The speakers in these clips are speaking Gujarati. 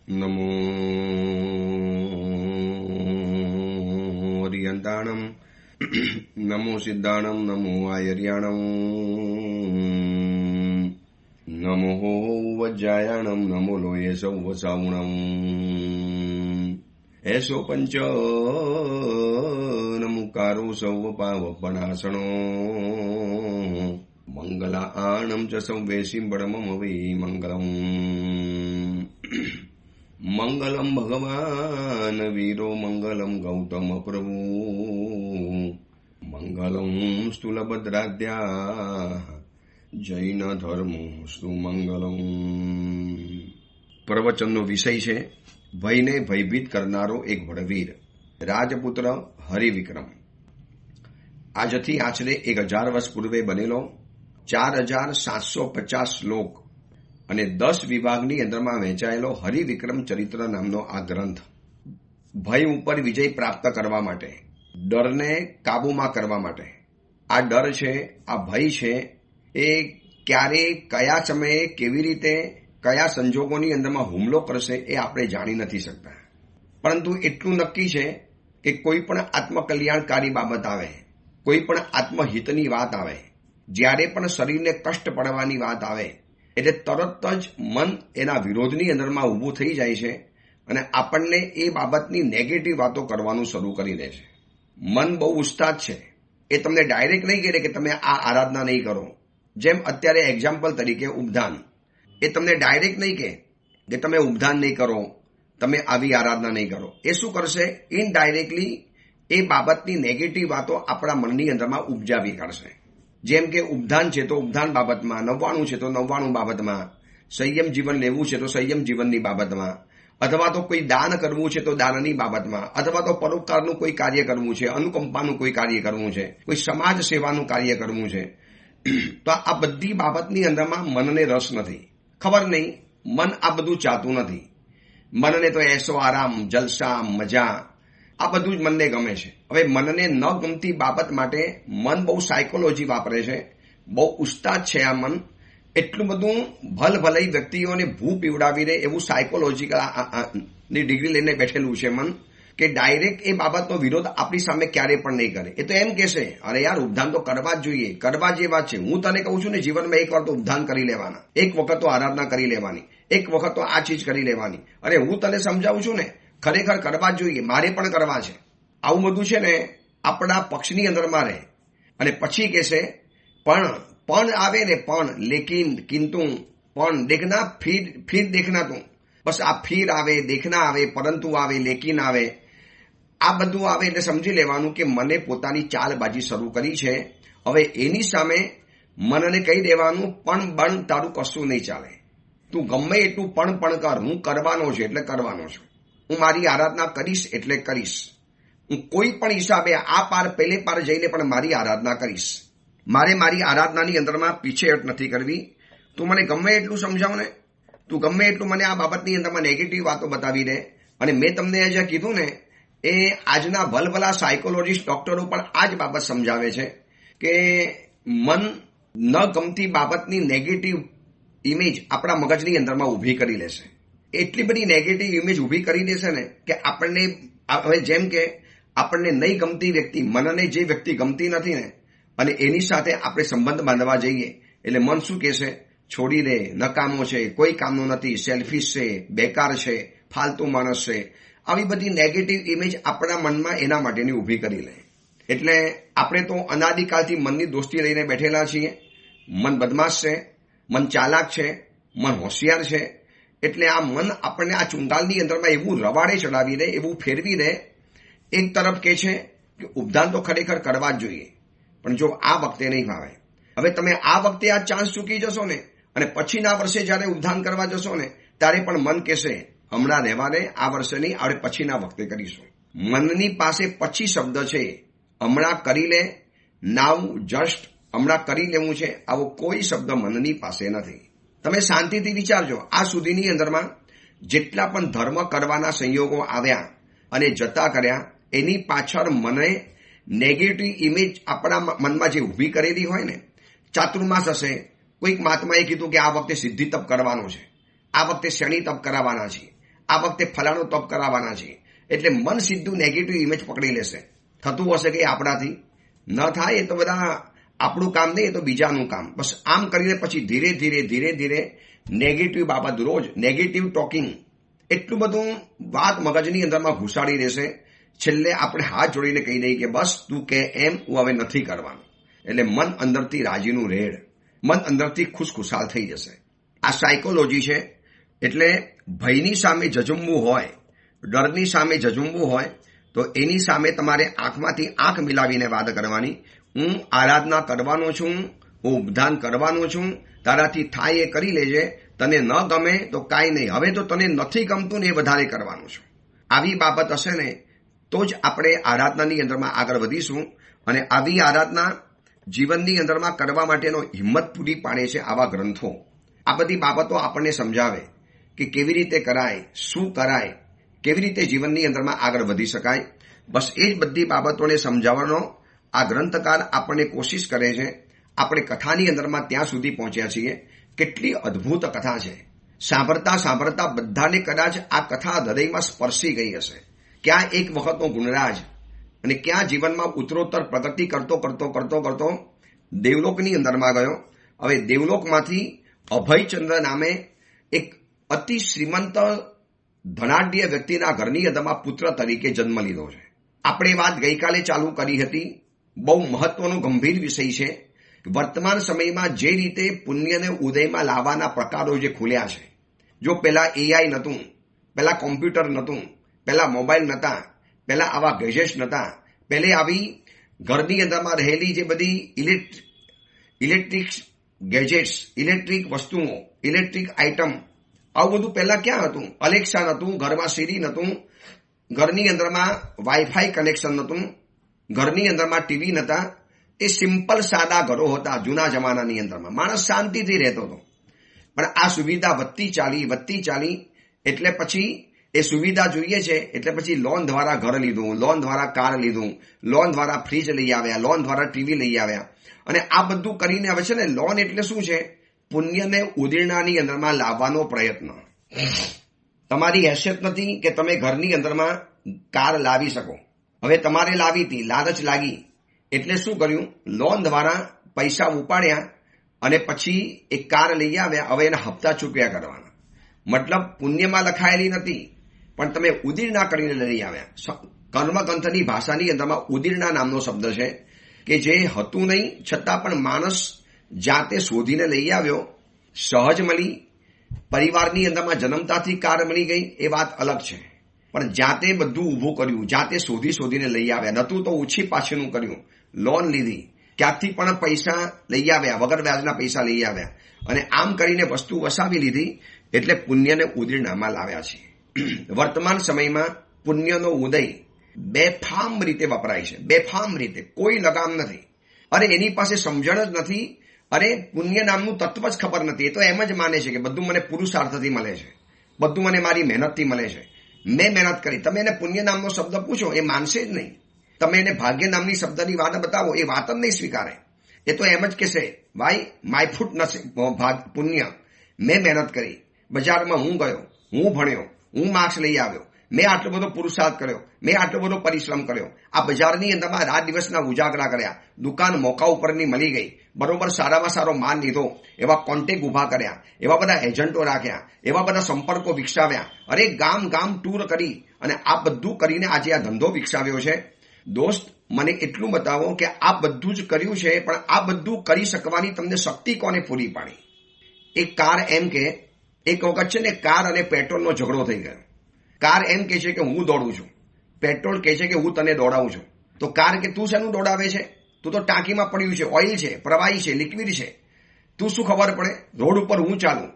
નમો હરિયંતાણમ નમો સિદ્ધાણમ નમો આયર્યાણમ નમો વજ્જાયાણમ નમો લોયે સૌ સાવણમ એસો પંચ નમુકારો સૌ પાવપનાસણો મંગલાણમ ચ સૌવેશિંબળમમ વૈ મંગલમ મંગલમ ભગવાન વીરો મંગલમ ગૌતમ પ્રભુ મંગલમ સ્થૂલભદ્રાદ્યા જૈન ધર્મો સુમંગલમ. પ્રવચનનો વિષય છે ભયને ભયભીત કરનારો એક વડવીર, રાજપુત્ર હરિવિક્રમ. આજથી આશરે 1000 વર્ષ પૂર્વે બનેલો 4750 શ્લોક અને 10 વિભાગની અંદરમાં વહેંચાયેલો હરિવિક્રમ ચરિત્ર નામનો આ ગ્રંથ ભય ઉપર વિજય પ્રાપ્ત કરવા માટે, ડરને કાબૂમાં કરવા માટે. આ ડર છે, આ ભય છે, એ ક્યારે, કયા સમયે, કેવી રીતે, કયા સંજોગોની અંદરમાં હુમલો કરશે એ આપણે જાણી નથી શકતા. પરંતુ એટલું નક્કી છે કે કોઈ પણ આત્મકલ્યાણકારી બાબત આવે, કોઈ પણ આત્મહિતની વાત આવે, જ્યારે પણ શરીરને કષ્ટ પડવાની વાત આવે એટલે તરત જ મન એના વિરોધની અંદરમાં ઊભું થઈ જાય છે અને આપણને એ બાબતની નેગેટિવ વાતો કરવાનું શરૂ કરી દે છે. મન બહુ ઉસ્તાદ છે, એ તમને ડાયરેક્ટ નહીં કહે કે તમે આ આરાધના નહીં કરો. જેમ અત્યારે એક્ઝામ્પલ તરીકે ઉપધાન, એ તમને ડાયરેક્ટ નહીં કહે કે તમે ઉપધાન નહીં કરો, તમે આવી આરાધના નહીં કરો. એ શું કરશે? ઇનડાયરેક્ટલી એ બાબતની નેગેટિવ વાતો આપણા મનની અંદરમાં ઉપજાવી કાઢશે. જેમ કે ઉપધાન છે તો ઉપધાન બાબતમાં, 99 છે તો 99 બાબતમાં, સંયમ જીવન લેવું છે તો સંયમ જીવનની બાબતમાં, અથવા તો કોઈ દાન કરવું છે તો દાનની બાબતમાં, અથવા તો પરોપકારનું કોઈ કાર્ય કરવું છે, અનુકંપાનું કોઈ કાર્ય કરવું છે, કોઈ સમાજ સેવાનું કાર્ય કરવું છે, તો આ બધી બાબતની અંદરમાં મનને રસ નથી. ખબર નહીં, મન આ બધું ચાહતું નથી. મનને તો એસો આરામ, જલસા, મજા, આ બધું જ મનને ગમે છે. હવે મનને ન ગમતી બાબત માટે મન બહુ સાયકોલોજી વાપરે છે, બહુ ઉસ્તાદ છે આ મન. એટલું બધું ભલભલાઈ વ્યક્તિઓને ભૂ પીવડાવીને એવું સાયકોલોજીકલ ની ડિગ્રી લઈને બેઠેલું છે મન, કે ડાયરેક્ટ એ બાબતનો વિરોધ આપણી સામે ક્યારે પણ નહીં કરે. એ તો એમ કહેશે, અરે યાર ઉપધાન તો કરવા જ જોઈએ, કરવા જેવા છે. હું તને કહું છું ને, જીવનમાં એક વાર તો ઉપધાન કરી લેવાના, એક વખત તો આરાધના કરી લેવાની, એક વખત તો આ ચીજ કરી લેવાની. અરે હું તને સમજાવું છું ને, ખરેખર કરવા જ જોઈએ, મારે પણ કરવા છે. આવું બધું છે ને આપણા પક્ષની અંદરમાં રહે. અને પછી કહેશે પણ આવે ને, પણ, લેકિન, કિંતુ, પણ, દેખના, ફિર દેખના તું. બસ આ ફિર આવે, દેખના આવે, પરંતુ આવે, લેકિન આવે, આ બધું આવે એટલે સમજી લેવાનું કે મને પોતાની ચાલબાજી શરૂ કરી છે. હવે એની સામે મનને કહી દેવાનું, પણ બણ તારું કશું નહીં ચાલે. તું ગમે એટલું પણ કર, હું કરવાનો છે એટલે કરવાનો છું. હું મારી આરાધના કરીશ એટલે કરીશ. હું કોઈ પણ હિસાબે આ પાર પેલે પાર જઈને પણ મારી આરાધના કરીશ. મારે મારી આરાધનાની અંદરમાં પીછેહટ નથી કરવી. તું મને ગમે એટલું સમજાવ ને, તું ગમે એટલું મને આ બાબતની અંદરમાં નેગેટિવ વાતો બતાવી દે. અને મેં તમને જે કીધું ને, એ આજના ભલભલા સાયકોલોજીસ્ટ ડોક્ટરો પણ આ જ બાબત સમજાવે છે કે મન ન ગમતી બાબતની નેગેટિવ ઇમેજ આપણા મગજની અંદરમાં ઊભી કરી લેશે. એટલી બધી નેગેટિવ ઇમેજ ઊભી કરી દેશે ને કે આપણને, હવે જેમ કે આપણને નહીં ગમતી વ્યક્તિ, મનને જે વ્યક્તિ ગમતી નથી ને, અને એની સાથે આપણે સંબંધ બાંધવા જઈએ એટલે મન શું કહેશે? છોડી દે, નકામો છે, કોઈ કામનો નથી, સેલ્ફિશ છે, બેકાર છે, ફાલતુ માણસ છે. આવી બધી નેગેટિવ ઇમેજ આપણા મનમાં એના માટેની ઊભી કરી લે. એટલે આપણે તો અનાદિકાળથી મનની દોસ્તી લઈને બેઠેલા છીએ. મન બદમાશ છે, મન ચાલાક છે, મન હોશિયાર છે. એટલે આ મન આપણને આ ચુંગાલની અંદરમાં એવું રવાડે ચડાવી દે, એવું ફેરવી દે. એક તરફ કહે છે કે ઉપધાન તો ખરેખર કરવા જ જોઈએ, પણ જો આ વખતે નહીં ફાવે. હવે તમે આ વખતે આ ચાન્સ ચૂકી જશો ને, અને પછીના વર્ષે જ્યારે ઉપધાન કરવા જશો ને, ત્યારે પણ મન કહેશે હમણાં રહેવા દે, આ વર્ષે નહીં, આપણે પછીના વખતે કરીશું. મનની પાસે પછી શબ્દ છે, હમણાં કરી લે, નાવ, જસ્ટ, હમણાં કરી લેવું છે, આવો કોઈ શબ્દ મનની પાસે નથી. તમે શાંતિથી વિચારજો, આ સુધીની અંદરમાં જેટલા પણ ધર્મ કરવાના સંયોગો આવ્યા અને જતા કર્યા, એની પાછળ મને નેગેટિવ ઇમેજ આપણા મનમાં જે ઊભી કરેલી હોય ને, ચાતુર્માસ હશે, કોઈક મહાત્માએ કીધું કે આ વખતે સિદ્ધિ તપ કરવાનું છે, આ વખતે શનિ તપ કરાવવાના છે, આ વખતે ફલાણો તપ કરાવવાના છે, એટલે મન સીધું નેગેટિવ ઇમેજ પકડી લેશે. થતું હશે કે આપણાથી ન થાય, એ તો બધા આપણું કામ નહીં, એ તો બીજાનું કામ. બસ આમ કરીને પછી ધીરે ધીરે નેગેટિવ બાબત, રોજ નેગેટિવ ટોકિંગ, એટલું બધું વાત મગજની અંદરમાં ઘુસાડી રહેશે. છેલ્લે આપણે હાથ જોડીને કહી દઈએ કે બસ તું કે એમ, હું હવે નથી કરવાનું. એટલે મન અંદરથી રાજીનું રેડ, મન અંદરથી ખુશખુશાલ થઈ જશે. આ સાયકોલોજી છે. એટલે ભયની સામે ઝઝુમવું હોય, ડરની સામે ઝઝુમવું હોય, તો એની સામે તમારે આંખમાંથી આંખ મિલાવીને વાત કરવાની. હું આરાધના કરવાનો છું, હું ઉપધાન કરવાનો છું, તારાથી થાય એ કરી લેજે, તને ન ગમે તો કાંઈ નહીં, હવે તો તને નથી ગમતું ને એ વધારે કરવાનું છું. આવી બાબત હશે ને તો જ આપણે આરાધનાની અંદરમાં આગળ વધીશું. અને આવી આરાધના જીવનની અંદરમાં કરવા માટેનો હિંમત પૂરી પાડે છે આવા ગ્રંથો. આ બધી બાબતો આપણને સમજાવે કે કેવી રીતે કરાય, શું કરાય, કેવી રીતે જીવનની અંદરમાં આગળ વધી શકાય. બસ એ જ બધી બાબતોને સમજાવવાનો આ ગ્રંથકાર આપણને કોશિશ કરે છે. આપણે કથાની અંદરમાં ત્યાં સુધી પહોંચ્યા છીએ. કેટલી અદ્ભુત કથા છે. સાંભળતા બધાને કદાચ આ કથા હૃદયમાં સ્પર્શી ગઈ હશે. ક્યાં એક વખતનો ગુણરાજ અને ક્યાં જીવનમાં ઉત્તરોત્તર પ્રગતિ કરતો દેવલોકની અંદરમાં ગયો. હવે દેવલોકમાંથી અભયચંદ્ર નામે એક અતિ શ્રીમંત ધનાઢ્ય વ્યક્તિના ઘરની અંદરમાં પુત્ર તરીકે જન્મ લીધો છે. આપણે વાત ગઈકાલે ચાલુ કરી હતી. બહુ મહત્વનો ગંભીર વિષય છે. વર્તમાન સમયમાં જે રીતે પુણ્યને ઉદયમાં લાવવાના પ્રકારો જે ખુલ્યા છે. જો પહેલા એઆઈ નહોતું, પહેલા કોમ્પ્યુટર નહોતું, પહેલા મોબાઈલ નહોતા, પહેલા આવા ગેજેટ્સ નહોતા, પહેલે આવી ઘરની અંદરમાં રહેલી જે બધી ઇલેક્ટ્રિક ગેજેટ્સ, ઇલેક્ટ્રિક વસ્તુઓ, ઇલેક્ટ્રિક આઇટમ, આવું બધું પહેલા ક્યાં હતું? અલેક્સા નહોતું, ઘરમાં સીરી નહોતું, ઘરની અંદરમાં વાઈફાઈ કનેક્શન નહોતું, ઘરની અંદરમાં ટીવી નહોતા. એ સિમ્પલ સાદા ઘરો હતા જૂના જમાનાની અંદરમાં. માણસ શાંતિથી રહેતો હતો. પણ આ સુવિધા વધતી ચાલી એટલે પછી એ સુવિધા જોઈએ છે એટલે પછી લોન દ્વારા ઘર લીધું, લોન દ્વારા કાર લીધું, લોન દ્વારા ફ્રીજ લઈ આવ્યા, લોન દ્વારા ટીવી લઈ આવ્યા. અને આ બધું કરીને હવે છે ને, લોન એટલે શું છે? પુણ્યને ઉદીરણાની અંદરમાં લાવવાનો પ્રયત્ન. તમારી હેસિયત નથી કે તમે ઘરની અંદરમાં કાર લાવી શકો. હવે તમારે લાવી હતી, લાલચ લાગી એટલે શું કર્યું? લોન દ્વારા પૈસા ઉપાડ્યા અને પછી એક કાર લઈ આવ્યા. હવે એના હપ્તા ચૂકવ્યા કરવાના. મતલબ પુણ્યમાં લખાયેલી નથી, પણ તમે ઉદીરણા કરીને લઈ આવ્યા. કર્મગ્રંથની ભાષાની અંદરમાં ઉદીરણા નામનો શબ્દ છે કે જે હતું નહીં છતાં પણ માણસ જાતે શોધીને લઈ આવ્યો. સહજ મળી, પરિવારની અંદરમાં જન્મતાથી કાર મળી ગઈ એ વાત અલગ છે. પણ જાતે બધું ઊભું કર્યું, જાતે શોધીને લઈ આવ્યા. નતું તો ઓછી પાછળનું કર્યું, લોન લીધી, ક્યાંકથી પણ પૈસા લઈ આવ્યા, વગર વ્યાજના પૈસા લઈ આવ્યા અને આમ કરીને વસ્તુ વસાવી લીધી. એટલે પુણ્યને ઉદીરણામાં લાવ્યા છે. વર્તમાન સમયમાં પુણ્યનો ઉદય બેફામ રીતે વપરાય છે. બેફામ રીતે, કોઈ લગામ નથી. અરે એની પાસે સમજણ જ નથી. અરે પુણ્ય નામનું તત્વ જ ખબર નથી. એ તો એમ જ માને છે કે બધું મને પુરુષાર્થથી મળે છે, બધું મને મારી મહેનતથી મળે છે, મેં મહેનત કરી. તમે એને પુણ્ય નામનો શબ્દ પૂછો, એ માનશે જ નહીં. તમે એને ભાગ્ય નામની શબ્દની વાત બતાવો, એ વાત જ નહીં સ્વીકારે. એ તો એમ જ કહેશે, ભાઈ માય ફૂટ નથી પુણ્ય, મેં મહેનત કરી, બજારમાં હું ગયો, હું ભણ્યો, હું માર્ક્સ લઈ આવ્યો, મેં આટલો બધો પુરુષાર્થ કર્યો, મેં આટલો બધો પરિશ્રમ કર્યો. આ બજારની અંદરમાં રાત દિવસના ઉજાગરા કર્યા, દુકાન મોકા ઉપરની મળી ગઈ, બરોબર સારામાં સારો માલ લીધો, એવા કોન્ટેક્ટ ઉભા કર્યા, એવા બધા એજન્ટો રાખ્યા, એવા બધા સંપર્કો વિકસાવ્યા. અરે ગામ ટૂર કરી અને આ બધું કરીને આજે આ ધંધો વિકસાવ્યો છે. દોસ્ત, મને એટલું બતાવો કે આ બધું જ કર્યું છે, પણ આ બધું કરી શકવાની તમને શક્તિ કોને પૂરી પાડી? એક કાર એમ કે એક વખત છે ને, કાર અને પેટ્રોલનો ઝઘડો થઈ ગયો. કાર એમ કે છે કે હું દોડું છું, પેટ્રોલ કહે છે કે હું તને દોડાવું છું. તો કાર કે તું શેનું દોડાવે છે? તું તો ટાંકીમાં પડ્યું છે, ઓઇલ છે, પ્રવાહી છે, લિક્વિડ છે, તું શું ખબર પડે? રોડ ઉપર હું ચાલું,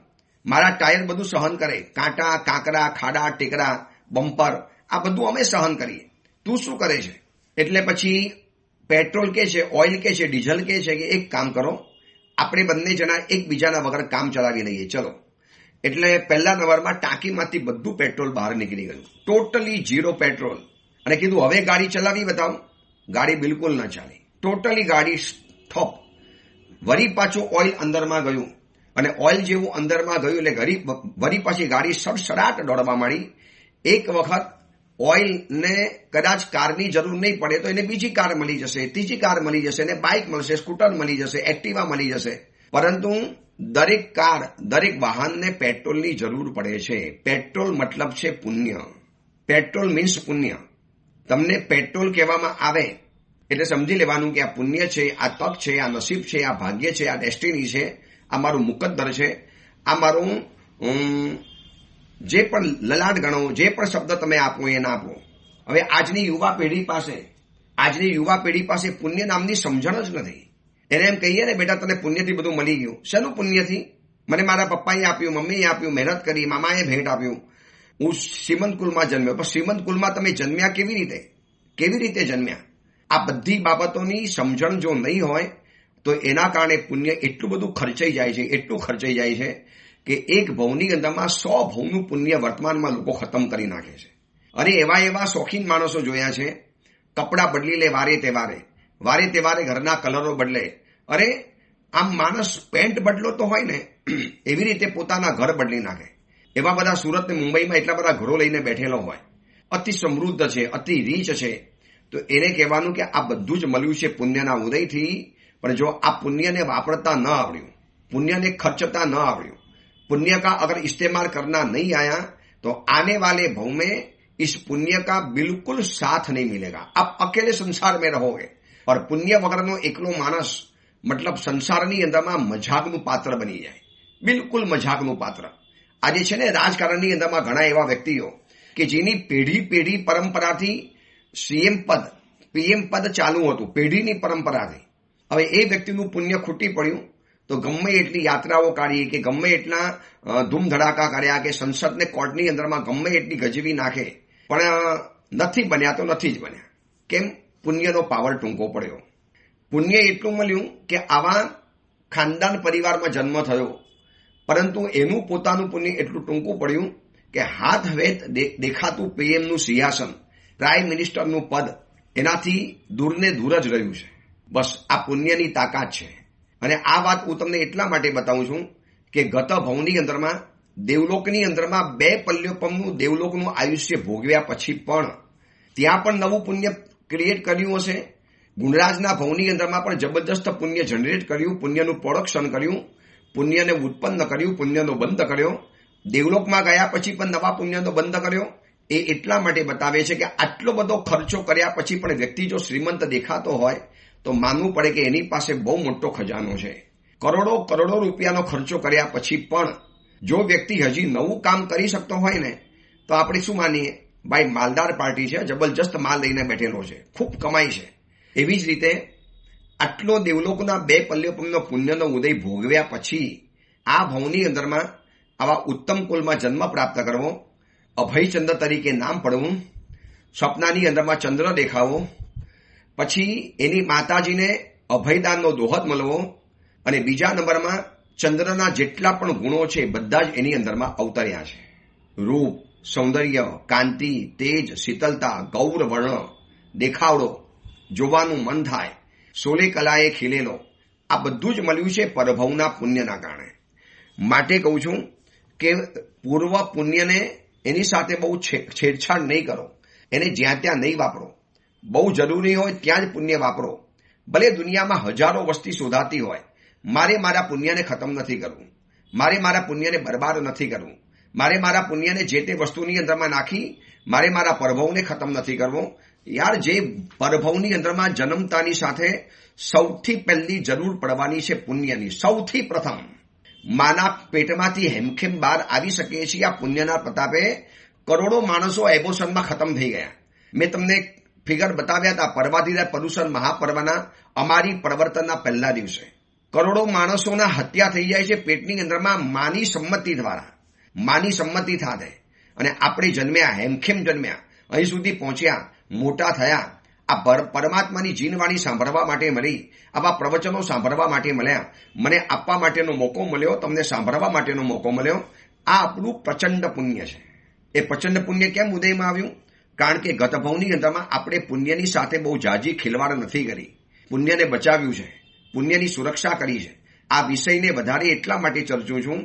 મારા ટાયર બધું સહન કરે, કાંટા, કાંકરા, ખાડા, ટેકરા, બમ્પર, આ બધું અમે સહન કરીએ, તું શું કરે છે? એટલે પછી પેટ્રોલ કે છે, ઓઇલ કે છે, ડીઝલ કે છે કે એક કામ કરો, આપણે બંને જણા એકબીજાના વગર કામ ચલાવી લઈએ, ચલો. એટલે પહેલા નંબરમાં ટાંકીમાંથી બધું પેટ્રોલ બહાર નીકળી ગયું, ટોટલી ઝીરો પેટ્રોલ. અને કીધું હવે ગાડી ચલાવી બતાવો. ગાડી બિલકુલ ન ચાલી, ટોટલી ગાડી સ્ટોપ. વળી પાછું ઓઇલ અંદરમાં ગયું અને ઓઇલ જેવું અંદરમાં ગયું એટલે વળી પછી ગાડી સડસડાટ દોડવા માંડી. એક વખત ઓઇલને કદાચ કારની જરૂર નહીં પડે તો એને બીજી કાર મળી જશે, ત્રીજી કાર મળી જશે, એને બાઇક મળશે, સ્કૂટર મળી જશે, એક્ટિવા મળી જશે. પરંતુ દરેક કાર, દરેક વાહનને પેટ્રોલની જરૂર પડે છે. પેટ્રોલ મતલબ છે પુણ્ય. પેટ્રોલ મીન્સ પુણ્ય. તમને પેટ્રોલ કહેવામાં આવે એટલે સમજી લેવાનું કે આ પુણ્ય છે, આ તક છે, આ નસીબ છે, આ ભાગ્ય છે, આ ડેસ્ટિની છે, આ મારું મુકદ્દર છે, આ મારું જે પણ લલાટ ગણો, જે પણ શબ્દ તમે આપો એ ના આપો. હવે આજની યુવા પેઢી પાસે પુણ્ય નામની સમજણ જ નથી. એને એમ કહીએ ને બેટા તને પુણ્યથી બધું મળી ગયું. શેનું પુણ્યથી? મને મારા પપ્પાએ આપ્યું, મમ્મીએ આપ્યું, મહેનત કરી, મામાએ ભેટ આપ્યું. હું શ્રીમંત કુલમાં જન્મ્યો. પણ શ્રીમંત કુલમાં તમે જન્મ્યા કેવી રીતે? કેવી રીતે જન્મ્યા? આ બધી બાબતોની સમજણ જો નહીં હોય તો એના કારણે પુણ્ય એટલું બધું ખર્ચાઈ જાય છે, એટલું ખર્ચાઈ જાય છે કે એક ભવની અંદરમાં 100 ભવનું પુણ્ય વર્તમાનમાં લોકો ખતમ કરી નાખે છે. અરે એવા શોખીન માણસો જોયા છે, કપડાં બદલી લે વારે તહેવારે ઘરના કલરો બદલે. અરે આમ માણસ પેન્ટ બદલો તો હોય ને એવી રીતે પોતાના ઘર બદલી નાખે. એવા બધા સુરત ને મુંબઈમાં એટલા બધા ઘરો લઈને બેઠેલો હોય, અતિ સમૃદ્ધ છે, અતિ રીચ છે. તો એને કહેવાનું કે આ બધું જ મળ્યું છે પુણ્યના ઉદયથી. પણ જો આ પુણ્યને વાપરતા ન આવડ્યું, પુણ્યને ખર્ચતા ન આવડ્યું, पुण्य का अगर इस्तेमाल करना नहीं आया तो आने वाले भव में इस पुण्य का बिल्कुल साथ नहीं मिलेगा. आप अकेले संसार में रहोगे और पुण्य वगरनो एकलो मानस मतलब संसाરની અંદરમાં મજાકનું પાત્ર બની જાય, બિલકુલ મજાકનું પાત્ર. આજે છે ને રાજકારણની અંદરમાં ઘણા એવા વ્યક્તિઓ કે જેની પેઢી પરંપરાથી સીએમ પદ, પીએમ પદ ચાલુ હતું, પેઢીની પરંપરાથી. હવે એ વ્યક્તિનું પુણ્ય ખૂટી પડ્યું તો ગમે એટલી યાત્રાઓ કાઢી કે ગમે એટલા ધૂમધડાકા કર્યા કે સંસદને કોર્ટની અંદરમાં ગમે એટલી ગજવી નાખે પણ નથી બન્યા તો નથી જ બન્યા. કેમ? પુણ્યનો પાવર ટૂંકો પડ્યો. પુણ્ય એટલું મળ્યું કે આવા ખાનદાન પરિવારમાં જન્મ થયો, પરંતુ એનું પોતાનું પુણ્ય એટલું ટૂંકું પડ્યું કે હાથ વેત દેખાતું પીએમનું સિંહાસન, પ્રાઇમ મિનિસ્ટરનું પદ એનાથી દૂરને દૂર જ રહ્યું છે. બસ આ પુણ્યની તાકાત છે. અને આ વાત હું તમને એટલા માટે બતાવું છું કે ગત ભવની અંદરમાં દેવલોકની અંદરમાં 2 પલ્યોપમનું દેવલોકનું આયુષ્ય ભોગવ્યા પછી પણ ત્યાં પણ નવું પુણ્ય ક્રિએટ કર્યું હશે. ગુણરાજના ભવની અંદરમાં પણ જબરદસ્ત પુણ્ય જનરેટ કર્યું, પુણ્યનું પ્રોડક્શન કર્યું, પુણ્યને ઉત્પન્ન કર્યું, પુણ્યનો બંધ કર્યો. દેવલોકમાં ગયા પછી પણ નવા પુણ્યનો બંધ કર્યો. એ એટલા માટે બતાવે છે કે આટલો બધો ખર્ચો કર્યા પછી પણ વ્યક્તિ જો શ્રીમંત દેખાતો હોય તો માનવું પડે કે એની પાસે બહુ મોટો ખજાનો છે. કરોડો રૂપિયાનો ખર્ચો કર્યા પછી પણ જો વ્યક્તિ હજી નવું કામ કરી શકતો હોય ને તો આપણે શું માનીએ? ભાઈ માલદાર પાર્ટી છે, જબરજસ્ત માલ લઈને બેઠેલો છે, ખૂબ કમાઈ છે. એવી જ રીતે આટલો દેવલોકના 2 પલ્યોપમનો પુણ્યનો ઉદય ભોગવ્યા પછી આ ભવની અંદરમાં આવા ઉત્તમ કુલમાં જન્મ પ્રાપ્ત કરવો, અભયચંદ્ર તરીકે નામ પડવું, સપનાની અંદરમાં ચંદ્ર દેખાવો, પછી એની માતાજીને અભયદાનનો દોહદ મળવો, અને બીજા નંબરમાં ચંદ્રના જેટલા પણ ગુણો છે બધા જ એની અંદરમાં અવતર્યા છે. રૂપ, સૌંદર્ય, કાંતિ, તેજ, શીતલતા, ગૌર વર્ણ, દેખાવડો, જોવાનું મન થાય, સોલે કલાએ ખીલેલો, આ બધું જ મળ્યું છે પરભવના પુણ્યના કારણે. માટે કહું છું કે પૂર્વ પુણ્યને એની સાથે બહુ છેડછાડ નહીં કરો, એને જ્યાં ત્યાં નહીં વાપરો. બહુ જરૂરી હોય ત્યાં જ પુણ્ય વાપરો. ભલે દુનિયામાં હજારો વસ્તી શોધાતી હોય, મારે મારા પુણ્યને ખતમ નથી કરવું, મારે મારા પુણ્યને બરબાદ નથી કરવું, મારે મારા પુણ્યને જે તે વસ્તુની અંદરમાં નાખી મારે મારા પરભવને ખતમ નથી કરવો. યાર, જે પરભવની અંદરમાં જન્મતાની સાથે સૌથી પહેલી જરૂર પડવાની છે પુણ્યની. સૌથી પ્રથમ માના પેટમાંથી હેમખેમ બહાર આવી શકે છે આ પુણ્યના પ્રતાપે. કરોડો માણસો એબોશનમાં ખતમ થઈ ગયા. મેં તમને ફિગર બતાવ્યા હતા પર્વાધિરાજ પર્યુષણ મહાપર્વના અમારી પ્રવર્તનના પહેલા દિવસે. કરોડો માણસોના હત્યા થઈ જાય છે પેટની અંદરમાં માની સંમતિ દ્વારા, માની સંમતિ સાથે. અને આપણે જન્મ્યા, હેમખેમ જન્મ્યા, અહીં સુધી પહોંચ્યા, મોટા થયા, આ પરમાત્માની જીનવાણી સાંભળવા માટે મળી, આવા પ્રવચનો સાંભળવા માટે મળ્યા, મને આપવા માટેનો મોકો મળ્યો, તમને સાંભળવા માટેનો મોકો મળ્યો. આ આપણું પ્રચંડ પુણ્ય છે. એ પ્રચંડ પુણ્ય કેમ ઉદયમાં આવ્યું? કારણ કે ગત ભવની અંદરમાં આપણે પુણ્યની સાથે બહુ જાજી ખિલવાડ નથી કરી, પુણ્યને બચાવ્યું છે, પુણ્યની સુરક્ષા કરી છે. આ વિષયને વધારે એટલા માટે ચર્ચું છું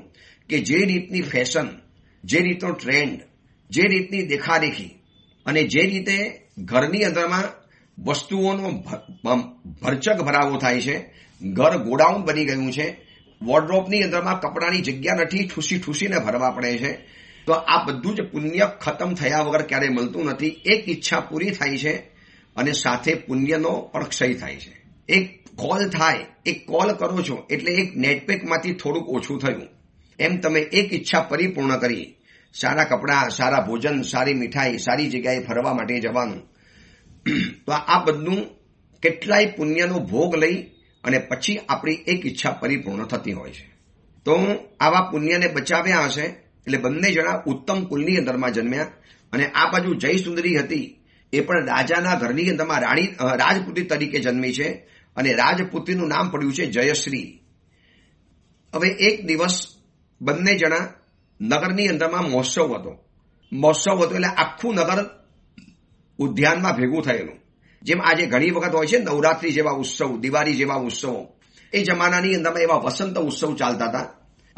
કે જે રીતની ફેશન, જે રીતનો ટ્રેન્ડ, જે રીતની દેખાદેખી અને જે રીતે ઘરની અંદરમાં વસ્તુઓનો ભરચક ભરાવો થાય છે, ઘર ગોડાઉન બની ગયું છે, વોર્ડરોબની અંદરમાં કપડાની જગ્યા નથી, ઠૂસીને ભરવા પડે છે. તો આ બધું જ પુણ્ય ખતમ થયા વગર ક્યારે મળતું નથી. એક ઈચ્છા પૂરી થાય છે અને સાથે પુણ્યનો પણ ક્ષય થાય છે. એક કોલ થાય, એક કોલ કરો છો એટલે એક નેટપેકમાંથી થોડુંક ઓછું થયું. એમ તમે એક ઈચ્છા પરિપૂર્ણ કરી, સારા કપડાં, સારા ભોજન, સારી મીઠાઈ, સારી જગ્યાએ ફરવા માટે જવાનું. તો આ બધું કેટલાય પુણ્યનો ભોગ લઈ અને પછી આપણી એક ઈચ્છા પરિપૂર્ણ થતી હોય છે. તો આવા પુણ્યને બચાવ્યા હશે એટલે બંને જણા ઉત્તમ કુલની અંદરમાં જન્મ્યા. અને આ બાજુ જયસુંદરી હતી, એ પણ રાજાના ઘરની અંદરમાં રાજપુત્રી તરીકે જન્મી છે અને રાજપુત્રીનું નામ પડ્યું છે જયશ્રી. હવે એક દિવસ બંને જણા નગરની અંદરમાં મહોત્સવ હતો એટલે આખું નગર ઉદ્યાનમાં ભેગું થયેલું. જેમ આજે ઘણી વખત હોય છે નવરાત્રી જેવા ઉત્સવ, દિવાળી જેવા ઉત્સવો, એ જમાનાની અંદરમાં એવા વસંત ઉત્સવ ચાલતા હતા.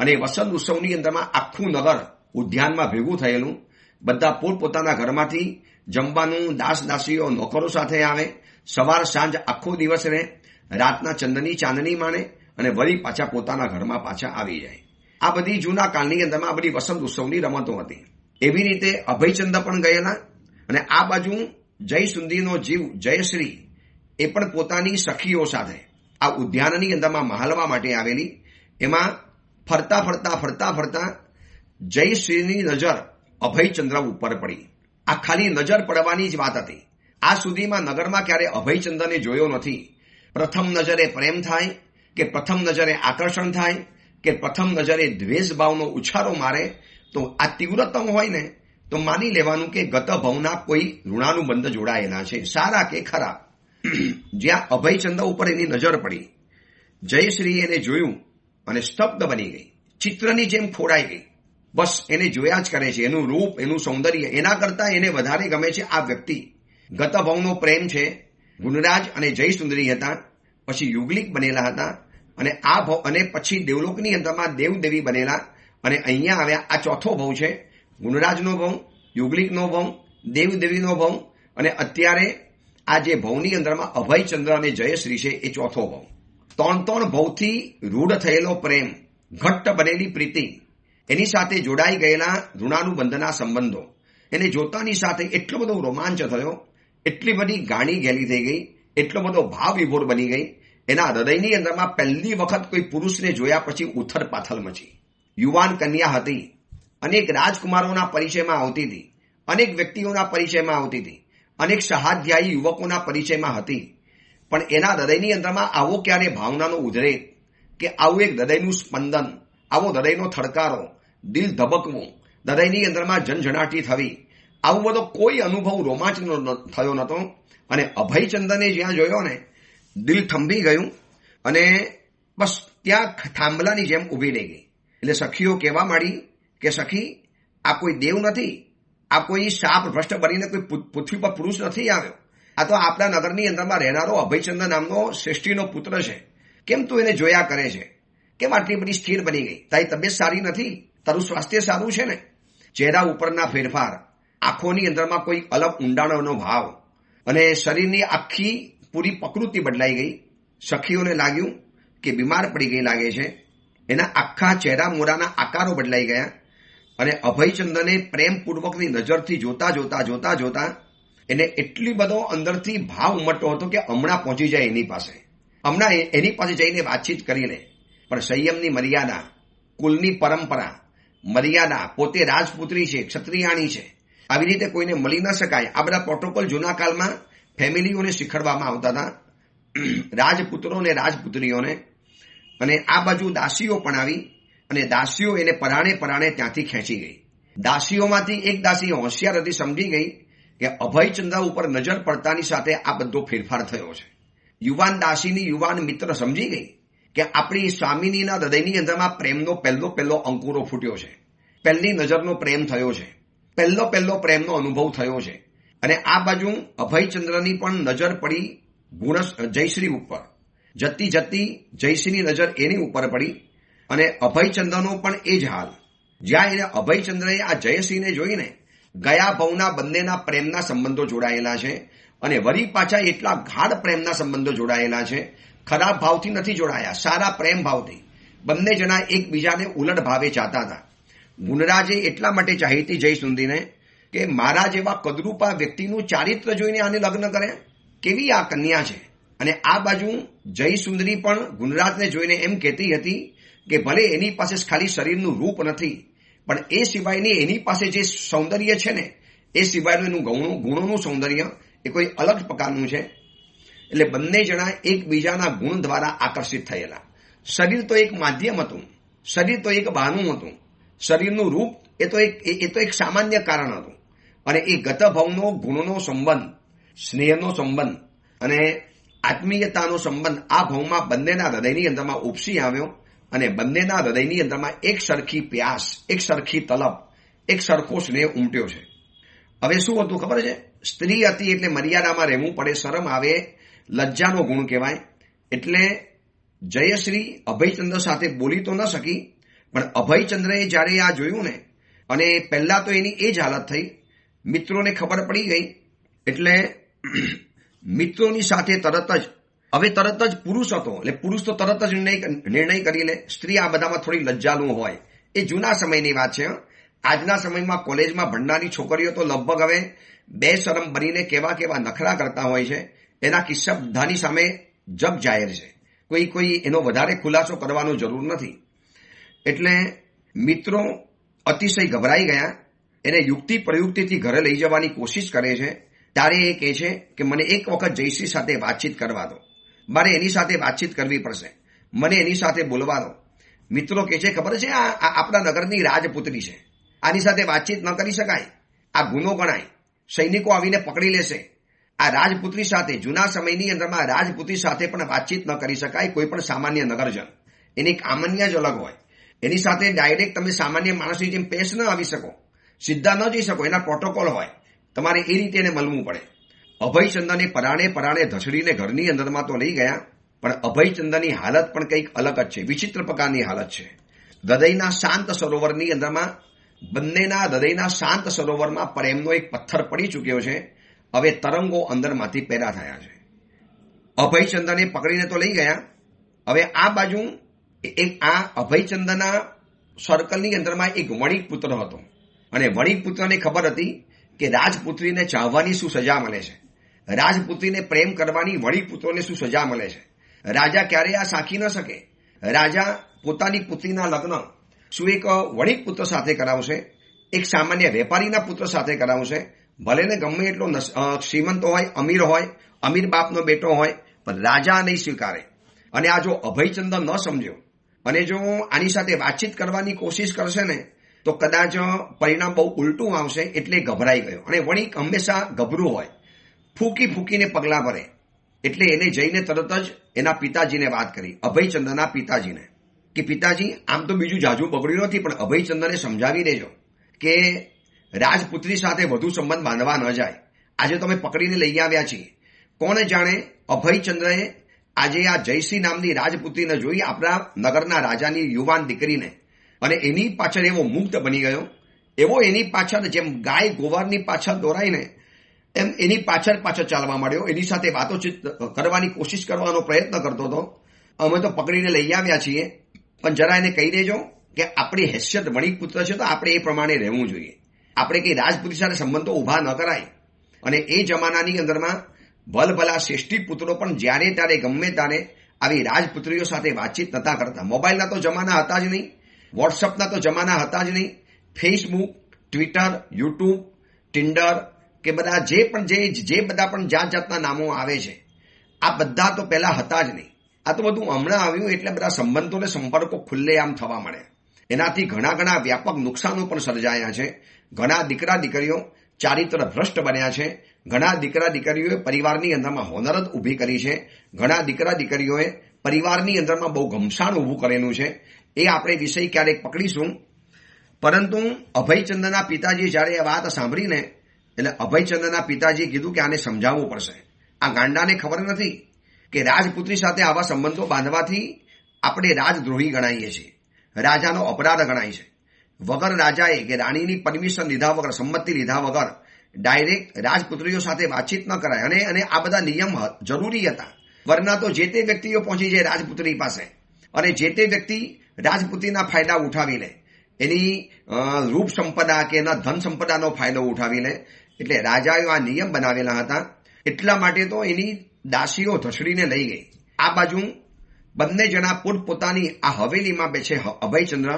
અને વસંત ઉત્સવની અંદરમાં આખું નગર ઉદ્યાનમાં ભેગું થયેલું. બધા પોતપોતાના ઘરમાંથી જમવાનું, દાસ દાસીઓ નોકરો સાથે આવે, સવાર સાંજ આખો દિવસ રહે, રાતના ચંદની ચાંદની માણે અને વળી પાછા પોતાના ઘરમાં પાછા આવી જાય. આ બધી જૂના કાળની અંદરમાં આ બધી વસંત ઉત્સવની રમતો હતી. એવી રીતે અભયચંદ પણ ગયેલા. અને આ બાજુ જયસુંદરીનો જીવ જયશ્રી એ પણ પોતાની સખીઓ સાથે આ ઉદ્યાનની અંદરમાં મહાલવા માટે આવેલી. એમાં ફરતા જયશ્રીની નજર અભયચંદ્ર ઉપર પડી. આ ખાલી નજર પડવાની જ વાત હતી. આ સુધીમાં નગરમાં ક્યારે અભયચંદ્રને જોયો નથી. પ્રથમ નજરે પ્રેમ થાય કે પ્રથમ નજરે આકર્ષણ થાય કે પ્રથમ નજરે દ્વેષ ભાવનો ઉછારો મારે, તો આ તીવ્રતમ હોય ને તો માની લેવાનું કે ગત ભવના કોઈ ઋણાનુબંધ જોડાયેલા છે, સારા કે ખરાબ. જ્યાં અભયચંદ્ર ઉપર એની નજર પડી, જયશ્રી એને જોયું અને સ્તબ્ધ બની ગઈ, ચિત્રની જેમ ખોડાઈ ગઈ. બસ એને જોયા જ કરે છે. એનું રૂપ, એનું સૌંદર્ય, એના કરતા એને વધારે ગમે છે આ વ્યક્તિ. ગત ભવનો પ્રેમ છે. ગુણરાજ અને જયસુંદરી હતા, પછી યુગલિક બનેલા હતા અને પછી દેવલોકની અંદરમાં દેવદેવી બનેલા અને અહીંયા આવ્યા. આ ચોથો ભવ છે. ગુણરાજનો ભવ, યુગલિકનો ભવ, દેવદેવીનો ભવ અને અત્યારે આ જે ભવની અંદરમાં અભયચંદ્ર અને જયશ્રી છે એ ચોથો ભવ. ત્રણ ભવથી રૂઢ થયેલો પ્રેમ, ઘટ્ટ બનેલી પ્રીતિ, એની સાથે જોડાઈ ગયેલા ઋણાનુબંધના સંબંધો, એને જોતાની સાથે એટલો બધો રોમાંચ થયો, એટલી બધી ગાણી ગેલી થઈ ગઈ, એટલો બધો ભાવ વિભોર બની ગઈ. એના હૃદયની અંદરમાં પહેલી વખત કોઈ પુરુષને જોયા પછી ઉથલ પાથલ મચી. યુવાન કન્યા હતી, અનેક રાજકુમારોના પરિચયમાં આવતી હતી, અનેક વ્યક્તિઓના પરિચયમાં આવતી હતી, અનેક સહાધ્યાયી યુવકોના પરિચયમાં હતી. પણ એના હૃદયની અંદરમાં આવો ક્યારે ભાવનાનો ઉદ્રેક કે આવું એક હૃદયનું સ્પંદન, આવો હૃદયનો થડકારો, દિલ ધબકવું, હૃદયની અંદરમાં ઝંઝણાટી થવી, આવું બધો કોઈ અનુભવ રોમાંચનો થયો નહોતો. અને અભયચંદ્રને જ્યાં જોયો ને, દિલ થંભી ગયું અને બસ ત્યાં થાંભલાની જેમ ઊભી રહી ગઈ. એટલે સખીઓ કહેવા માંડી કે સખી, આ કોઈ દેવ નથી, આ કોઈ શાપ ભ્રષ્ટ બનીને કોઈ પૃથ્વી પર પુરુષ નથી આવ્યો. આ તો આપણા નગરની અંદરમાં રહેનારો અભયચંદ્ર નામનો શ્રેષ્ઠીનો પુત્ર છે. કેમ તું એને જોયા કરે છે? કેમ આટલી બધી સ્થિર બની ગઈ? તારી તબિયત સારી નથી? તારું સ્વાસ્થ્ય સારું છે ને? ચહેરા ઉપરના ફેરફાર, આંખોની અંદરમાં કોઈ અલગ ઊંડાણનો ભાવ અને શરીરની આખી પૂરી પ્રકૃતિ બદલાઈ ગઈ. સખીઓને લાગ્યું કે બીમાર પડી ગઈ લાગે છે. એના આખા ચહેરા મોઢાના આકારો બદલાઈ ગયા અને અભયચંદ્રને પ્રેમપૂર્વકની નજરથી જોતા એને એટલી બધો અંદરથી ભાવ ઉમટતો હતો કે હમણાં પહોંચી જાય એની પાસે, હમણાં એની પાસે જઈને વાતચીત કરી લે. પણ સંયમની મર્યાદા, કુલની પરંપરા, મર્યાદા, પોતે રાજપુત્રી છે, ક્ષત્રિયાણી છે, આવી રીતે કોઈને મળી ન શકાય. આ બધા પ્રોટોકોલ જૂના કાળમાં ફેમિલીઓને શીખવાડવામાં આવતા હતા, રાજપુત્રો અને રાજપુત્રીઓને. અને આ બાજુ દાસીઓ પણ આવી અને દાસીઓ એને પરાણે ત્યાંથી ખેંચી ગઈ. દાસીઓમાંથી એક દાસી હોશિયાર હતી, સમજી ગઈ કે અભયચંદ્ર ઉપર નજર પડતાની સાથે આ બધો ફેરફાર થયો છે. યુવાન દાસીની યુવાન મિત્ર સમજી ગઈ કે આપણી સ્વામિનીના હૃદયની અંદરમાં પ્રેમનો પહેલો અંકુરો ફૂટ્યો છે, પહેલી નજરનો પ્રેમ થયો છે, પહેલો પ્રેમનો અનુભવ થયો છે. અને આ બાજુ અભયચંદ્રની પણ નજર પડી જયશ્રી ઉપર. જતી જતી જયસિંહની નજર એની ઉપર પડી અને અભયચંદ્રનો પણ એ જ હાલ. જ્યાં એને અભયચંદ્રએ આ જયસિંહને જોઈને ગયા ભવના બંનેના પ્રેમના સંબંધો જોડાયેલા છે અને વળી પાછા એટલા ગાઢ પ્રેમના સંબંધો જોડાયેલા છે. ખરાબ ભાવથી નથી જોડાયા, સારા પ્રેમ ભાવથી. બંને જણા એકબીજાને ઉલટ ભાવે ચાહતા હતા. ગુણરાજે એટલા માટે ચાહી હતી જયસુંદરીને કે મારા જેવા કદરૂપા વ્યક્તિનું ચારિત્ર જોઈને આને લગ્ન કરે. કેવી આ કન્યા છે. અને આ બાજુ જયસુંદરી પણ ગુણરાજને જોઈને એમ કહેતી હતી કે ભલે એની પાસે ખાલી શરીરનું રૂપ નથી, પણ એ સિવાયની એની પાસે જે સૌંદર્ય છે ને, એ સિવાયનું એનું ગુણોનું સૌંદર્ય એ કોઈ અલગ પ્રકારનું છે. એટલે બંને જણા એકબીજાના ગુણ દ્વારા આકર્ષિત થયેલા. શરીર તો એક માધ્યમ હતું, શરીર તો એક બહાનું હતું, શરીરનું રૂપ એ તો એક સામાન્ય કારણ હતું. અને એ ગતભાવનો ગુણનો સંબંધ, સ્નેહનો સંબંધ અને આત્મીયતાનો સંબંધ આ ભાવમાં બંનેના હૃદયની અંદરમાં ઉપસી આવ્યો અને બંનેના હૃદયની અંદરમાં એક સરખી પ્યાસ, એક સરખી તલબ, એક સરખો સ્નેહ ઉમટ્યો છે. હવે શું હતું ખબર છે? સ્ત્રી હતી એટલે મર્યાદામાં રહેવું પડે, શરમ આવે, લજ્જાનો ગુણ કહેવાય. એટલે જયશ્રી અભયચંદ્ર સાથે બોલી તો ન શકી, પણ અભયચંદ્રએ જ્યારે આ જોયું ને, અને પહેલા તો એની એ જ હાલત થઈ, મિત્રોને ખબર પડી ગઈ. એટલે મિત્રોની સાથે તરત જ પુરુષ હતો એટલે પુરુષ તો તરત જ નિર્ણય કરી લે. સ્ત્રી આ બધામાં થોડી લજ્જાલું હોય, એ જૂના સમયની વાત છે. આજના સમયમાં કોલેજમાં ભણનારી છોકરીઓ તો લગભગ હવે બે શરમ બનીને કેવા નખરા કરતા હોય છે. એના કિસ્સા બધાની સામે જગ જાહેર છે. કોઈ એનો વધારે ખુલાસો કરવાનો જરૂર નથી. એટલે મિત્રો અતિશય ગભરાઈ ગયા. એને યુક્તિ પ્રયુક્તિથી ઘરે લઈ જવાની કોશિશ કરે છે. ત્યારે એ કહે છે કે મને એક વખત જયસિંહ સાથે વાતચીત કરવા દો, મારે એની સાથે વાતચીત કરવી પડશે, મને એની સાથે બોલવા દો. મિત્રો કહે છે ખબર છે આ આપણા નગરની રાજપુત્રી છે, આની સાથે વાતચીત ન કરી શકાય, આ ગુનો ગણાય, સૈનિકો આવીને પકડી લેશે. આ રાજપુત્રી સાથે, જૂના સમયની અંદરમાં રાજપુત્રી સાથે પણ વાતચીત ન કરી શકાય. કોઈ પણ સામાન્ય નગરજન, એની કામન્ય જ અલગ હોય. એની સાથે ડાયરેક્ટ તમે સામાન્ય માણસની જેમ પેશ ન આવી શકો, સીધા ન જઈ શકો, એના પ્રોટોકોલ હોય. તમારે એ રીતે એને મળવું પડે. અભયચંદ્રને પરાણે ધસડીને ઘરની અંદરમાં તો લઈ ગયા, પણ અભયચંદ્રની હાલત પણ કંઈક અલગ જ છે, વિચિત્ર પ્રકારની હાલત છે. હૃદયના શાંત સરોવરની અંદરમાં, બંનેના હૃદયના શાંત સરોવરમાં પ્રેમનો એક પથ્થર પડી ચૂક્યો છે. હવે તરંગો અંદરમાંથી પેદા થયા છે. અભયચંદ્રને પકડીને તો લઈ ગયા. હવે આ બાજુ આ અભયચંદ્રના સર્કલની અંદરમાં એક વણિક પુત્ર હતો અને વણિક પુત્રને ખબર હતી કે રાજપુત્રીને ચાહવાની શું સજા મળે છે, રાજપુત્રીને પ્રેમ કરવાની વણિક પુત્રોને શું સજા મળે છે. રાજા ક્યારેય આ સાખી ન શકે. રાજા પોતાની પુત્રીના લગ્ન શું એક વણિક પુત્ર સાથે કરાવશે, એક સામાન્ય વેપારીના પુત્ર સાથે કરાવશે. ભલે ને ગમે એટલો શ્રીમંત હોય, અમીર બાપનો બેટો હોય, પણ રાજા નહીં સ્વીકારે. અને આ જો અભયચંદ્ર ન સમજ્યો અને જો આની સાથે વાતચીત કરવાની કોશિશ કરશે ને, તો કદાચ પરિણામ બહુ ઉલટું આવશે. એટલે ગભરાઈ ગયો. અને વણિક હંમેશા ગભરું હોય, ફૂંકીને પગલાં ભરે. એટલે એને જઈને તરત જ એના પિતાજીને વાત કરી, અભયચંદ્રના પિતાજીને, કે પિતાજી આમ તો બીજું જાજુ બગડ્યું નથી, પણ અભયચંદ્રને સમજાવી દેજો કે રાજપુત્રી સાથે વધુ સંબંધ બાંધવા ન જાય. આજે તમે પકડીને લઈ આવ્યા છીએ. કોણ જાણે અભયચંદ્રએ આજે આ જયસિંહ નામની રાજપુત્રીને જોઈ, આપણા નગરના રાજાની યુવાન દીકરીને, અને એની પાછળ એવો મુગ્ધ બની ગયો. એવો એની પાછળ જેમ ગાય ગોવારની પાછળ દોરાઈને એમ એની પાછળ ચાલવા માંડ્યો. એની સાથે વાતોચીત કરવાની કોશિશ કરવાનો પ્રયત્ન કરતો હતો. અમે તો પકડીને લઈ આવ્યા છીએ, પણ જરા એને કહી દેજો કે આપણી હેસિયત વણિક પુત્ર છે, તો આપણે એ પ્રમાણે રહેવું જોઈએ. આપણે કઈ રાજપુત્રી સાથે સંબંધો ઉભા ન કરાય. અને એ જમાનાની અંદરમાં ભલભલા શ્રેષ્ઠી પુત્રો પણ જ્યારે ત્યારે ગમે ત્યારે આવી રાજપુત્રીઓ સાથે વાતચીત નતા કરતા. મોબાઈલના તો જમાના હતા જ નહીં, વોટ્સઅપના તો જમાના હતા જ નહીં, ફેસબુક, ટ્વિટર, યુટ્યુબ, ટિન્ડર કે બધા જે બધા પણ જાત જાતના નામો આવે છે, આ બધા તો પહેલા હતા જ નહીં. આ તો બધું હમણાં આવ્યું. એટલે બધા સંબંધોને સંપર્કો ખુલ્લેઆમ થવા મળે. એનાથી ઘણા વ્યાપક નુકસાનો પણ સર્જાયા છે. ઘણા દીકરા દીકરીઓ ચારિત્ર ભ્રષ્ટ બન્યા છે. ઘણા દીકરા દીકરીઓએ પરિવારની અંદરમાં હોનરત ઊભી કરી છે. ઘણા દીકરા દીકરીઓએ પરિવારની અંદરમાં બહુ ઘમસાણ ઊભું કરેલું છે. એ આપણે વિષય ક્યારેક પકડીશું. પરંતુ અભયચંદ્રના પિતાજીએ જ્યારે આ વાત સાંભળીને, એટલે અભયચંદ્રના પિતાજીએ કીધું કે આને સમજાવવું પડશે. આ ગાંડાને ખબર નથી કે રાજપુત્રી સાથે આવા સંબંધો બાંધવાથી આપણે રાજદ્રોહી ગણાઈએ છીએ, રાજાનો અપરાધ ગણાય છે. વગર રાજાએ કે રાણીની પરમિશન લીધા વગર, સંમતિ લીધા વગર ડાયરેક્ટ રાજપુત્રીઓ સાથે વાતચીત ન કરાય. અને આ બધા નિયમ જરૂરી હતા. વરના તો જે તે વ્યક્તિઓ પહોંચી જાય રાજપુત્રી પાસે અને જે તે વ્યક્તિ રાજપુત્રીના ફાયદા ઉઠાવી લે, એની રૂપ સંપદા કે એના ધન સંપદાનો ફાયદો ઉઠાવી લે. એટલે રાજાએ આ નિયમ બનાવેલા હતા. એટલા માટે તો એની દાસીઓ ધસડીને લઈ ગઈ. આ બાજુ બંને જણા પોતપોતાની આ હવેલીમાં બેસે, અભયચંદ્ર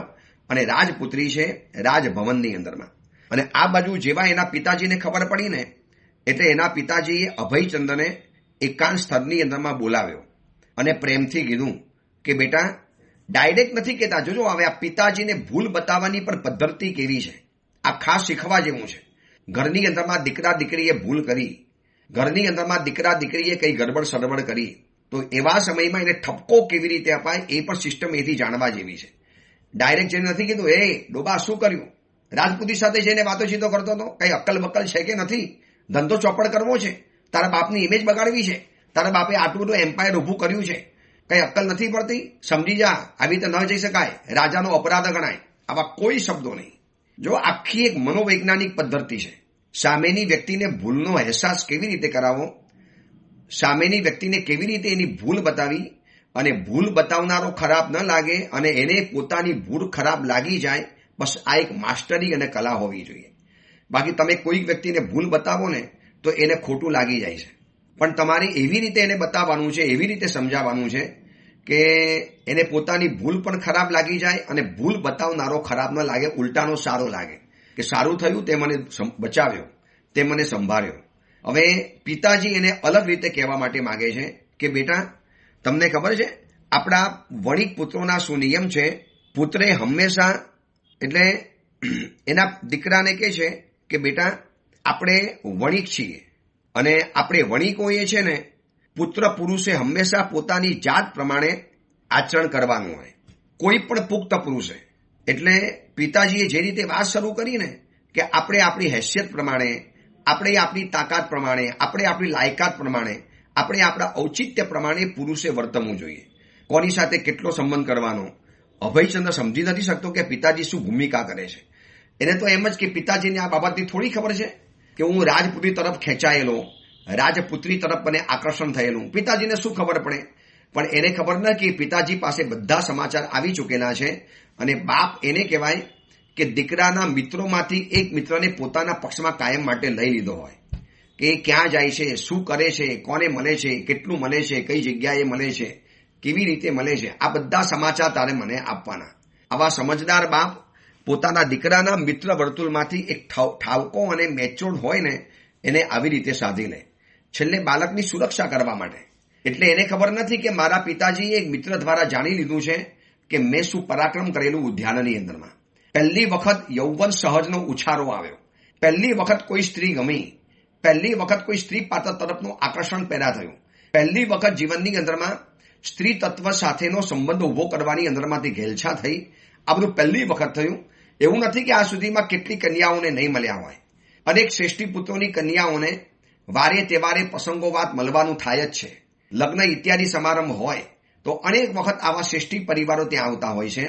અને રાજપુત્રી છે રાજભવનની અંદરમાં. અને આ બાજુ જેવા એના પિતાજીને ખબર પડી ને, એટલે એના પિતાજીએ અભયચંદ્રને એકાંત સ્થળની અંદરમાં બોલાવ્યો અને પ્રેમથી કીધું કે બેટા, ડાયરેક્ટ નથી કહેતા. જોજો હવે આ પિતાજીને ભૂલ બતાવવાની પણ પદ્ધતિ કેવી છે, આ ખાસ શીખવા જેવું છે. ઘરની અંદરમાં દીકરા દીકરીએ ભૂલ કરી, ઘરની અંદરમાં દીકરા દીકરીએ કઈ ગડબડ સડબડ કરી, તો એવા સમયમાં એને ઠપકો કેવી રીતે અપાય એ પણ સિસ્ટમ એથી જાણવા જેવી છે. ડાયરેક્ટ જઈને નથી કીધું, એ ડોબા શું કર્યું, રાજપૂતી સાથે જઈને વાતોચીતો કરતો હતો, કઈ અક્કલ બક્કલ છે કે નથી, ધંધો ચોપડ કરવો છે, તારા બાપની ઇમેજ બગાડવી છે, તારા બાપે આટલું બધું એમ્પાયર ઊભું કર્યું છે, કઈ અક્કલ નથી પડતી, સમજી જા, આવી રીતે ન જઈ શકાય, રાજાનો અપરાધ ગણાય. આવા કોઈ શબ્દો નહીં. જો આખી એક મનોવૈજ્ઞાનિક પદ્ધતિ છે. સામેની વ્યક્તિને ભૂલનો અહેસાસ કેવી રીતે કરાવો, સામેની વ્યક્તિને કેવી રીતે એની ભૂલ બતાવી અને ભૂલ બતાવનારો ખરાબ ન લાગે અને એને પોતાની ભૂલ ખરાબ લાગી જાય, બસ આ એક માસ્ટરી અને કલા હોવી જોઈએ. બાકી તમે કોઈક વ્યક્તિને ભૂલ બતાવો ને તો એને ખોટું લાગી જાય છે. પણ તમારે એવી રીતે એને બતાવવાનું છે, એવી રીતે સમજાવવાનું છે કે એને પોતાની ભૂલ પણ ખરાબ લાગી જાય અને ભૂલ બતાવનારો ખરાબ ન લાગે, ઉલટાનો સારો લાગે કે સારું થયું, તે મને બચાવ્યો, તે મને સંભાળ્યો. હવે પિતાજી એને અલગ રીતે કહેવા માટે માંગે છે કે બેટા, તમને ખબર છે આપણા વણિક પુત્રોના શું નિયમ છે? પુત્રે હંમેશા, એટલે એના દીકરાને કહે છે કે બેટા, આપણે વણિક છીએ અને આપણે વણિકોએ છે ને, પુત્ર પુરુષે હંમેશા પોતાની જાત પ્રમાણે આચરણ કરવાનું હોય, કોઈ પણ પુખ્ત પુરુષે. એટલે પિતાજીએ જે રીતે વાત શરૂ કરી ને કે આપણે આપણી હેસિયત પ્રમાણે, આપણે આપણી તાકાત પ્રમાણે, આપણે આપણી લાયકાત પ્રમાણે, આપણે આપણા ઔચિત્ય પ્રમાણે પુરુષે વર્તવું જોઈએ. કોની સાથે કેટલો સંબંધ કરવાનો. અભયચંદ્ર સમજી નથી શકતો કે પિતાજી શું ભૂમિકા કરે છે. એને તો એમ જ કે પિતાજીને આ બાબતની થોડી ખબર છે કે હું રાજપુત્રી તરફ ખેંચાયેલો, રાજપુત્રી તરફ મને આકર્ષણ થયેલું. પિતાજીને શું ખબર પડે? પણ એને ખબર ન કે પિતાજી પાસે બધા સમાચાર આવી ચૂકેલા છે અને બાપ એને કહેવાય કે દીકરાના મિત્રોમાંથી એક મિત્રને પોતાના પક્ષમાં કાયમ માટે લઈ લીધો હોય કે ક્યાં જાય છે, શું કરે છે, કોને મળે છે, કેટલું મળે છે, કઈ જગ્યાએ મળે છે, કેવી રીતે મળે છે, આ બધા સમાચાર તારે મને આપવાના. આવા સમજદાર બાપ પોતાના દીકરાના મિત્ર વર્તુળમાંથી એક ઠાવકો અને મેચ્યોર્ડ હોય ને, એને આવી રીતે સાધી લે, છેલ્લે બાળકની સુરક્ષા કરવા માટે. એટલે એને ખબર નથી કે મારા પિતાજીએ એક મિત્ર દ્વારા જાણી લીધું છે કે મેં શું પરાક્રમ કરેલું ઉદ્યાનની અંદરમાં. પહેલી વખત યૌવન સહજનો ઉછારો આવ્યો, પહેલી વખત કોઈ સ્ત્રી ગમી, પહેલી વખત કોઈ સ્ત્રી પાત્ર તરફનું આકર્ષણ પેદા થયું, પહેલી વખત જીવનની અંદરમાં સ્ત્રી તત્વ સાથેનો સંબંધ ઉભો કરવાની અંદરમાંથી ઘેલછા થઈ. આ બધું પહેલી વખત થયું. એવું નથી કે આ સુધીમાં કેટલી કન્યાઓને નહીં મળ્યા હોય. અનેક શ્રેષ્ઠી પુત્રોની કન્યાઓને વારે તહેવારે પ્રસંગોવાત મળવાનું થાય જ છે. લગ્ન ઇત્યાદિ સમારંભ હોય તો અનેક વખત આવા શ્રેષ્ઠી પરિવારો ત્યાં આવતા હોય છે.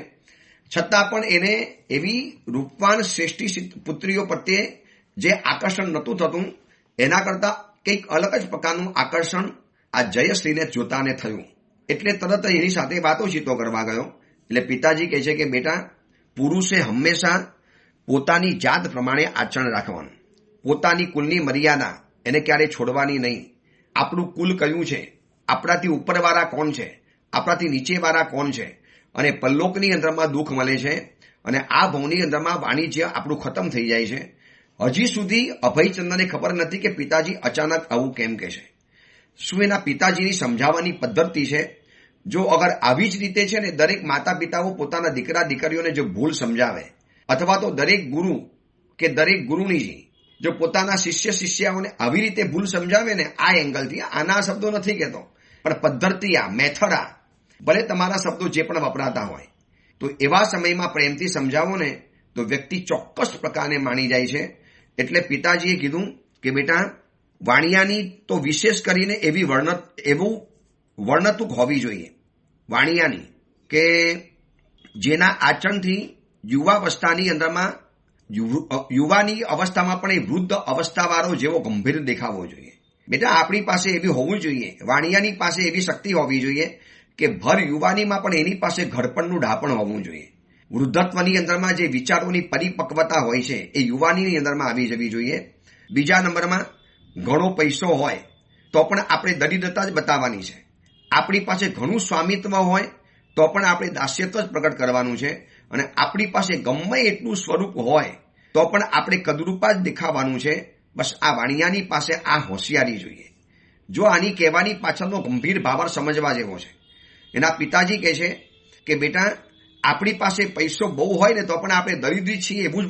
છતાં પણ એને એવી રૂપવાન શ્રેષ્ઠી પુત્રીઓ પ્રત્યે જે આકર્ષણ નહોતું થતું, એના કરતાં કંઈક અલગ જ પ્રકારનું આકર્ષણ આ જયશ્રીને જોતાને થયું. એટલે તરત એની સાથે વાતોચીતો કરવા ગયો. એટલે પિતાજી કહે છે કે બેટા, પુરુષે હંમેશા પોતાની જાત પ્રમાણે આચરણ રાખવાનું, પોતાની કુલની મર્યાદા એને ક્યારે છોડવાની નહીં. આપણું કુલ કયું છે, આપણાથી ઉપરવાળા કોણ છે, આપણાથી નીચેવાળા કોણ છે, અને પરલોકની અંદરમાં દુઃખ મળે છે અને આ ભવની અંદરમાં વાણિજ્ય આપણું ખતમ થઈ જાય છે. હજી સુધી અભયચંદ્રને ખબર નથી કે પિતાજી અચાનક આવું કેમ કહે છે. શું એના પિતાજીની સમજાવવાની પદ્ધતિ છે? જો અગર આવી જ રીતે છે ને દરેક માતા પિતાઓ પોતાના દીકરા દીકરીઓને જો ભૂલ સમજાવે, અથવા તો દરેક ગુરુ કે દરેક ગુરુનીજી જો પોતાના શિષ્ય શિષ્યાઓને આવી રીતે ભૂલ સમજાવે ને, આ એંગલથી, આના શબ્દો નથી કહેતો, પણ પદ્ધતિ, આ મેથડ, આ ભલે તમારા શબ્દો જે પણ વપરાતા હોય, તો એવા સમયમાં પ્રેમથી સમજાવો ને તો વ્યક્તિ ચોક્કસ પ્રકારને માની જાય છે. એટલે પિતાજીએ કીધું કે બેટા, વાણિયાની તો વિશેષ કરીને એવું વર્ણતુક હોવી જોઈએ વાણિયાની, કે જેના આચરણથી યુવાવસ્થાની અંદરમાં યુવાની અવસ્થામાં પણ એ વૃદ્ધ અવસ્થાવાળો જેવો ગંભીર દેખાવો જોઈએ. બેટા આપણી પાસે એવી હોવું જોઈએ, વાણિયાની પાસે એવી શક્તિ હોવી જોઈએ કે ભર યુવાનીમાં પણ એની પાસે ઘડપણનું ઢાપણ હોવું જોઈએ. વૃદ્ધત્વની અંદરમાં જે વિચારોની પરિપક્વતા હોય છે એ યુવાનીની અંદરમાં આવી જવી જોઈએ. બીજા નંબરમાં ઘણો પૈસો હોય તો પણ આપણે દરિદ્રતા જ બતાવવાની છે. આપણી પાસે ઘણું સ્વામિત્વ હોય તો પણ આપણે દાસ્યત્વ જ પ્રગટ કરવાનું છે. અને આપણી પાસે ગમે એટલું સ્વરૂપ હોય તો પણ આપણે કદરૂપા જ દેખાવાનું છે. બસ આ વાણિયાની પાસે આ હોશિયારી જોઈએ. જો આની કહેવાની પાછળનો ગંભીર ભાવાર સમજવા જેવો છે. એના પિતાજી કહે છે કે બેટા આપણી પાસે પૈસો બહુ હોય ને તો પણ આપણે દરિદ્રી છીએ એવું જ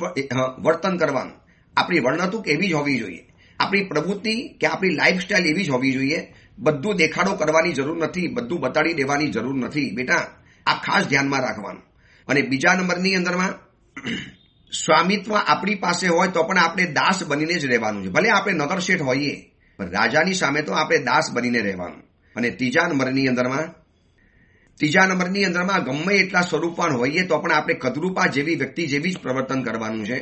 વર્તન કરવાનું. આપણી વર્ણતુક એવી જ હોવી જોઈએ. આપણી પ્રવૃત્તિ કે આપણી લાઈફસ્ટાઈલ એવી જ હોવી જોઈએ. બધું દેખાડો કરવાની જરૂર નથી, બધું બતાડી દેવાની જરૂર નથી. બેટા આ ખાસ ધ્યાનમાં રાખવાનું. અને બીજા નંબરની અંદરમાં સ્વામિત્વ આપણી પાસે હોય તો પણ આપણે દાસ બનીને જ રહેવાનું છે. ભલે આપણે નગર શેઠ હોઈએ પણ રાજાની સામે તો આપણે દાસ બનીને રહેવાનું. અને ત્રીજા નંબરની અંદરમાં ગમે એટલા સ્વરૂપવાન હોઈએ તો પણ આપણે કદરૂપા જેવી વ્યક્તિ જેવી જ પ્રવર્તન કરવાનું છે.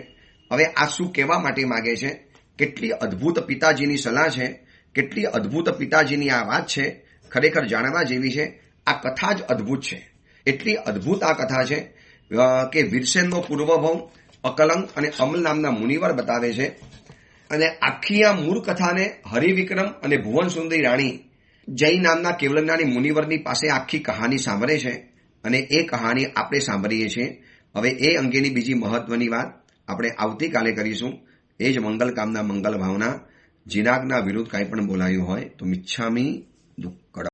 હવે આ શું કહેવા માટે માગે છે? કેટલી અદ્ભુત પિતાજીની સલાહ છે, કેટલી અદ્ભુત પિતાજીની આ વાત છે, ખરેખર જાણવા જેવી છે. આ કથા જ અદ્ભુત છે. એટલી અદ્ભુત આ કથા છે કે વીરસેનનો પૂર્વભવ અકલંક અને અમલ નામના મુનિવર બતાવે છે. અને આખી આ મૂળ કથાને હરિવિક્રમ અને ભુવન સુંદરી રાણી જૈન નામના કેવલજ્ઞાની મુનિવરની પાસે આખી કહાની સાંભળે છે. અને એ કહાની આપણે સાંભળીએ છીએ. હવે એ અંગેની બીજી મહત્વની વાત આપણે આવતીકાલે કરીશું. એ જ મંગલ કામના મંગલ ભાવના. જીનાગના વિરુદ્ધ કાંઈ પણ બોલાયું હોય તો મિચ્છામી દુક્કડમ.